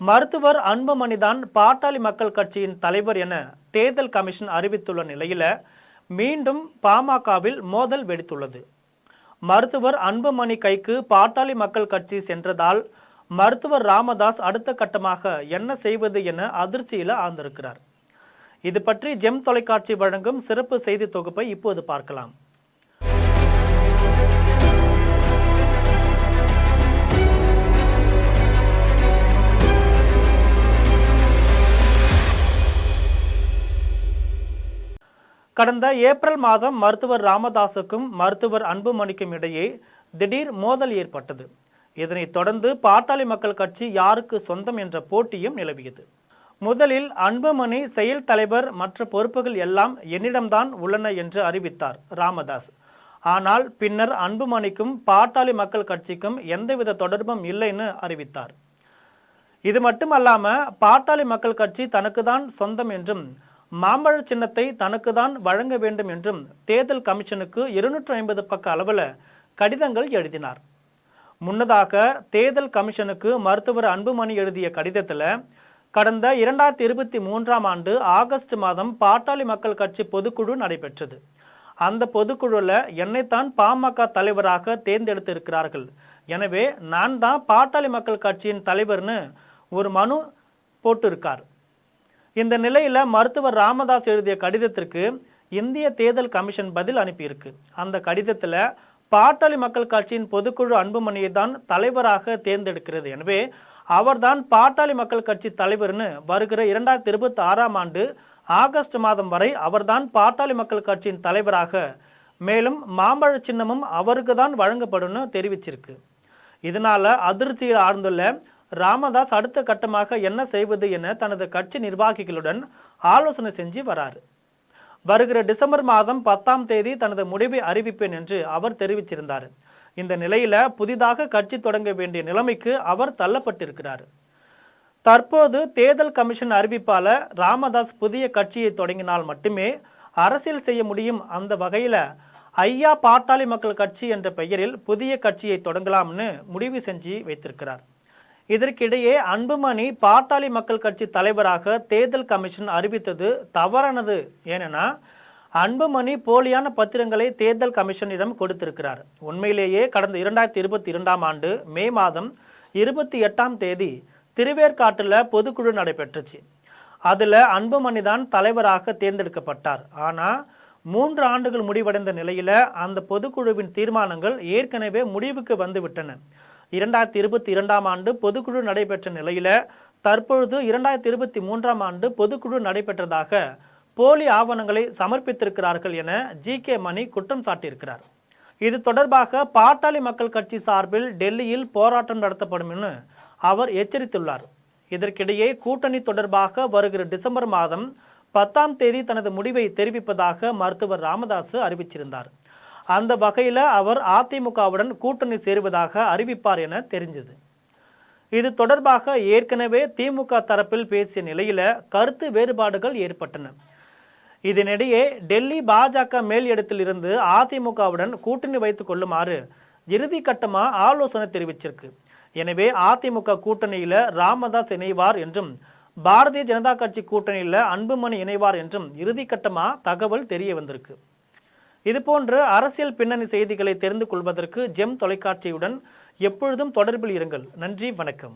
மருத்துவர் அன்புமணிதான் பாட்டாளி மக்கள் கட்சியின் தலைவர் என தேர்தல் கமிஷன் அறிவித்துள்ள நிலையில் மீண்டும் பாமகவில் மோதல் வெடித்துள்ளது. மருத்துவர் அன்புமணி கைக்கு பாட்டாளி மக்கள் கட்சி சென்றதால் மருத்துவர் ராமதாஸ் அடுத்த கட்டமாக என்ன செய்வது என அதிர்ச்சியில் ஆழ்ந்திருக்கிறார். இது பற்றி ஜெம் தொலைக்காட்சி வழங்கும் சிறப்பு செய்தி தொகுப்பை இப்போது பார்க்கலாம். கடந்த ஏப்ரல் மாதம் மருத்துவர் ராமதாஸுக்கும் மருத்துவர் அன்புமணிக்கும் இடையே திடீர் மோதல் ஏற்பட்டது. இதனைத் தொடர்ந்து பாட்டாளி மக்கள் கட்சி யாருக்கு சொந்தம் என்ற போட்டியும் நிலவியது. முதலில் அன்புமணி செயல் தலைவர் மற்ற பொறுப்புகள் எல்லாம் என்னிடம்தான் உள்ளன என்று அறிவித்தார் ராமதாஸ். ஆனால் பின்னர் அன்புமணிக்கும் பாட்டாளி மக்கள் கட்சிக்கும் எந்தவித தொடர்பும் இல்லைன்னு அறிவித்தார். இது மட்டுமல்லாமல் பாட்டாளி மக்கள் கட்சி தனக்கு தான் சொந்தம் என்றும் மாம்பழ சின்னத்தை தனக்கு தான் வழங்க வேண்டும் என்றும் தேர்தல் கமிஷனுக்கு 250 பக்க அளவில் கடிதங்கள் எழுதினார். முன்னதாக தேர்தல் கமிஷனுக்கு மருத்துவர் அன்புமணி எழுதிய கடிதத்தில் கடந்த 2023ஆம் ஆண்டு ஆகஸ்ட் மாதம் பாட்டாளி மக்கள் கட்சி பொதுக்குழு நடைபெற்றது. அந்த பொதுக்குழுவில் என்னைத்தான் பாமக தலைவராக தேர்ந்தெடுத்திருக்கிறார்கள், எனவே நான் தான் பாட்டாளி மக்கள் கட்சியின் தலைவர்னு ஒரு மனு போட்டிருக்கார். இந்த நிலையில் மருத்துவர் ராமதாஸ் எழுதிய கடிதத்திற்கு இந்திய தேர்தல் கமிஷன் பதில் அனுப்பியிருக்கு. அந்த கடிதத்தில் பாட்டாளி மக்கள் கட்சியின் பொதுக்குழு அன்புமணியை தான் தலைவராக தேர்ந்தெடுக்கிறது, எனவே அவர்தான் பாட்டாளி மக்கள் கட்சி தலைவர்னு வருகிற 2026ஆம் ஆண்டு ஆகஸ்ட் மாதம் வரை அவர்தான் பாட்டாளி மக்கள் கட்சியின் தலைவராக, மேலும் மாம்பழ சின்னமும் அவருக்கு தான் வழங்கப்படும்னு தெரிவிச்சிருக்கு. இதனால் அதிர்ச்சியில் ஆழ்ந்துள்ள ராமதாஸ் அடுத்த கட்டமாக என்ன செய்வது என தனது கட்சி நிர்வாகிகளுடன் ஆலோசனை செஞ்சு வராரு. வருகிற டிசம்பர் மாதம் 10ஆம் தேதி தனது முடிவை அறிவிப்பேன் என்று அவர் தெரிவிச்சிருந்தார். இந்த நிலையில் புதிதாக கட்சி தொடங்க வேண்டிய நிலைமைக்கு அவர் தள்ளப்பட்டிருக்கிறார். தற்போது தேர்தல் கமிஷன் அறிவிப்பால் ராமதாஸ் புதிய கட்சியை தொடங்கினால் மட்டுமே அரசியல் செய்ய முடியும். அந்த வகையில் ஐயா பாட்டாளி மக்கள் கட்சி என்ற பெயரில் புதிய கட்சியை தொடங்கலாம்னு முடிவு செஞ்சு வைத்திருக்கிறார். இதற்கிடையே அன்புமணி பாட்டாளி மக்கள் கட்சி தலைவராக தேர்தல் கமிஷன் அறிவித்தது தவறானது. ஏனெனா அன்புமணி போலியான பத்திரங்களை தேர்தல் கமிஷனிடம் கொடுத்திருக்கிறார். உண்மையிலேயே கடந்த 2022ஆம் ஆண்டு மே மாதம் 28ஆம் தேதி திருவேற்காட்டில் பொதுக்குழு நடைபெற்றுச்சு. அதில் அன்புமணி தான் தலைவராக தேர்ந்தெடுக்கப்பட்டார். ஆனால் 3 ஆண்டுகள் முடிவடைந்த நிலையில் அந்த பொதுக்குழுவின் தீர்மானங்கள் ஏற்கனவே முடிவுக்கு வந்துவிட்டன. 2022ஆம் ஆண்டு பொதுக்குழு நடைபெற்ற நிலையில் தற்பொழுது 2023ஆம் ஆண்டு பொதுக்குழு நடைபெற்றதாக போலி ஆவணங்களை சமர்ப்பித்திருக்கிறார்கள் என ஜி.கே. மணி குற்றம் சாட்டியிருக்கிறார். இது தொடர்பாக பாட்டாளி மக்கள் கட்சி சார்பில் டெல்லியில் போராட்டம் நடத்தப்படும் என அவர் எச்சரித்துள்ளார். இதற்கிடையே கூட்டணி தொடர்பாக வருகிற டிசம்பர் மாதம் 10ஆம் தேதி தனது முடிவை தெரிவிப்பதாக மருத்துவர் ராமதாஸ் அறிவிச்சிருந்தார். அந்த வகையில் அவர் அதிமுகவுடன் கூட்டணி சேருவதாக அறிவிப்பார் என தெரிஞ்சது. இது தொடர்பாக ஏற்கனவே திமுக தரப்பில் பேசிய நிலையில் கருத்து வேறுபாடுகள் ஏற்பட்டன. இதனிடையே டெல்லி பாஜக மேல் இடத்தில் இருந்து அதிமுகவுடன் கூட்டணி வைத்துக் கொள்ளுமாறு இறுதி கட்டமாக ஆலோசனை தெரிவிச்சிருக்கு. எனவே அதிமுக கூட்டணியில் ராமதாஸ் இணைவார் என்றும் பாரதிய ஜனதா கட்சி கூட்டணியில் அன்புமணி இணைவார் என்றும் இறுதி கட்டமாக தகவல் தெரிய வந்திருக்கு. இதுபோன்று அரசியல் பின்னணி செய்திகளை தெரிந்து கொள்வதற்கு ஜெம் தொலைக்காட்சியுடன் எப்பொழுதும் தொடர்பில் இருங்கள். நன்றி, வணக்கம்.